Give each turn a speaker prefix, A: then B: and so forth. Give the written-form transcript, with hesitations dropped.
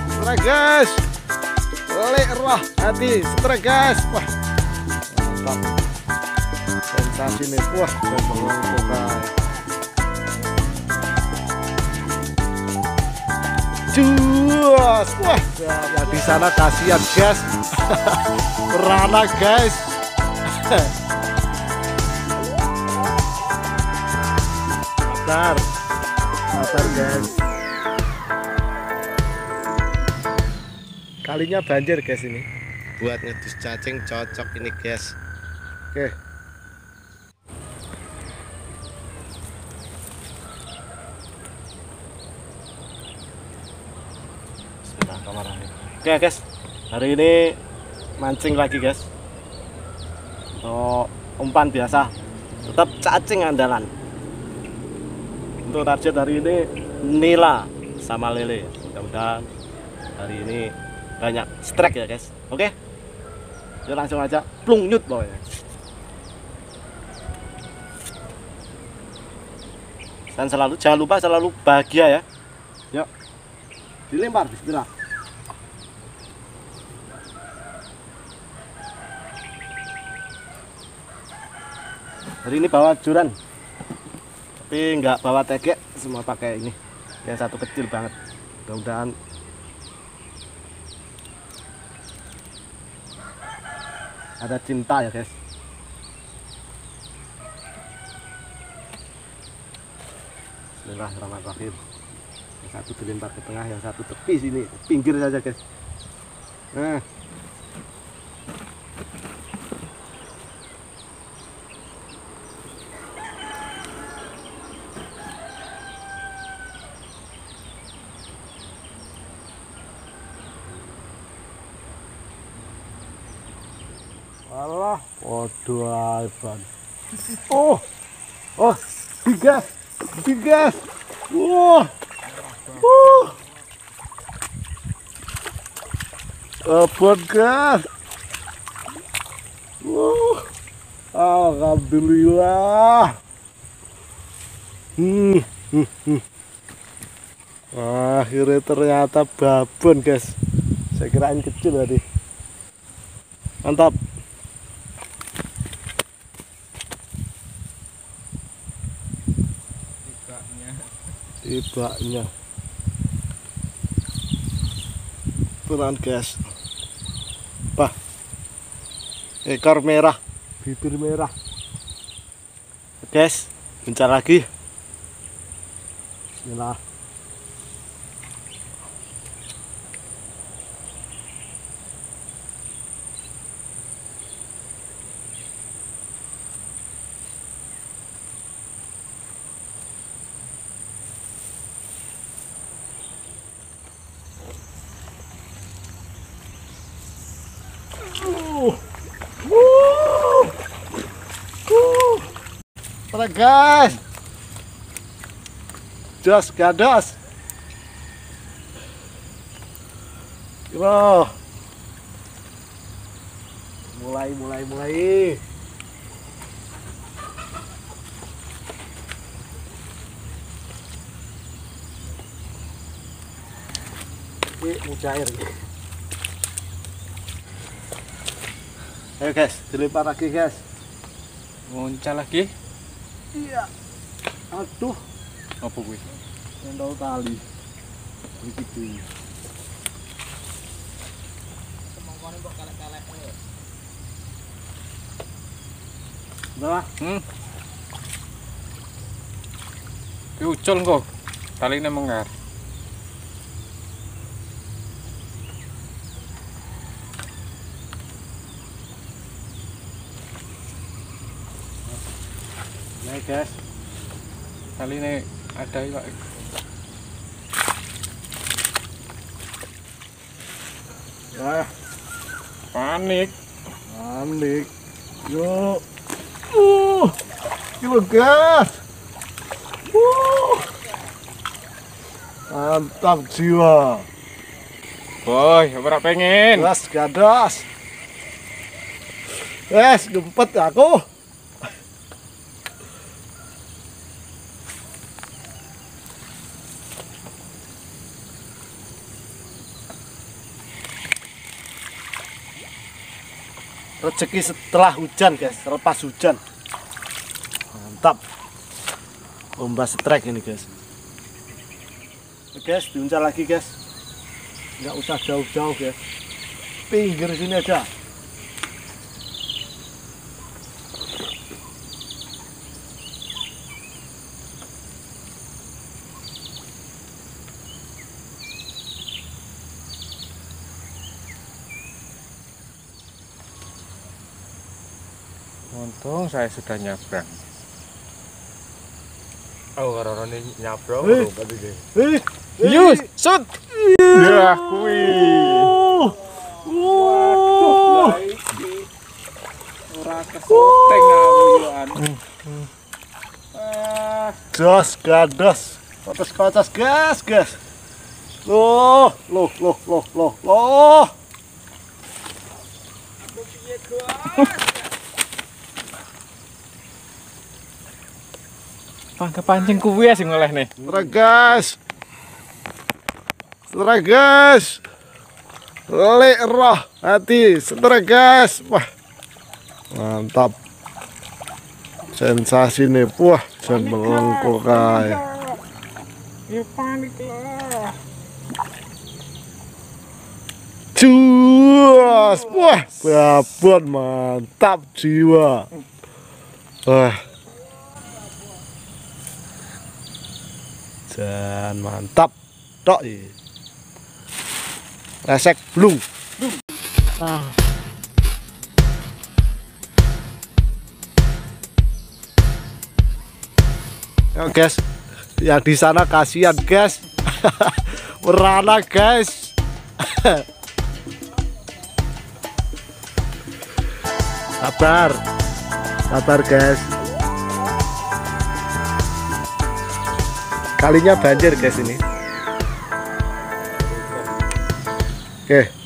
A: Strike guys, lelek roh hati, strike guys. Wah, mantap, sensasi nih. Wah, ngumpul guys. Juas, wah, yang di sana kasihan guys, merana guys. Sabar, sabar guys. Kalinya banjir guys ini. Buat ngedus cacing cocok ini guys. Oke. Bismillahirrahmanirrahim. Oke guys, hari ini mancing lagi guys. Untuk umpan biasa, tetap cacing andalan. Untuk target hari ini nila sama lele. Mudah-mudahan hari ini banyak strike ya guys. Oke, yuk langsung aja plung nyut pokoknya. Dan jangan lupa selalu bahagia ya. Yuk dilempar, bismillah. Hari ini bawa joran, tapi nggak bawa tegek, semua pakai ini yang satu kecil banget. Mudah-mudahan ada cinta ya guys. Bismillahirrahmanirrahim. Yang satu dilempar ke tengah, yang satu tepi sini, pinggir saja guys. Nah, alah, waduh hebat. Oh, digas, digas. Wah, hebat gas. Alhamdulillah. Akhirnya ternyata babon guys. Saya kirain kecil tadi. Mantap. Tibanya pelan guys. Bah, ekor merah, bibir merah guys. Bentar lagi. Bismillah. Guys, jos gados, loh, mulai. Ini mujair. Ayo guys, dilempar lagi guys.
B: Muncul lagi.
A: Iya. Aduh.
B: Apa kuwi?
A: Sendal tali. Begitu.
B: Semongkone kok kalek-kalek.
A: Udah.
B: Ki ucul kok. Taline mengar.
A: Nah guys,
B: Kali ini ada ya.
A: Wah,
B: Panik.
A: Yuk. Yuk gas. Mantap jiwa.
B: Boy, ora pengen.
A: Gas gadas. Gempet aku. rezeki setelah hujan guys, selepas hujan. Mantap. Lomba strike ini guys. Oke guys, diuncal lagi guys. Nggak usah jauh-jauh guys. Pinggir sini aja.
B: Untung saya sudah nyabrang.
C: Oh, karena ini nyabrang
A: Eh.
C: lho tadi ge.
B: Yus, shoot. Ya, kui. Ora kesoteng aku yo anu.
A: Jos gados. Kotos-kotos gas, guys. Loh.
B: Pangke pancing kuwi sing oleh nih.
A: Stregas. Lek roh hati, stregas. Wah. Mantap. Sensasi nih, wah, jan melengkung kae.
B: Ya panik lah.
A: Cuas, wah, babon mantap jiwa. Wah. Jan mantap. Tok iki. Resek blung. Yo guys, yang di sana kasihan guys. Merana guys. Sabar guys. Kalinya banjir guys ini. Oke.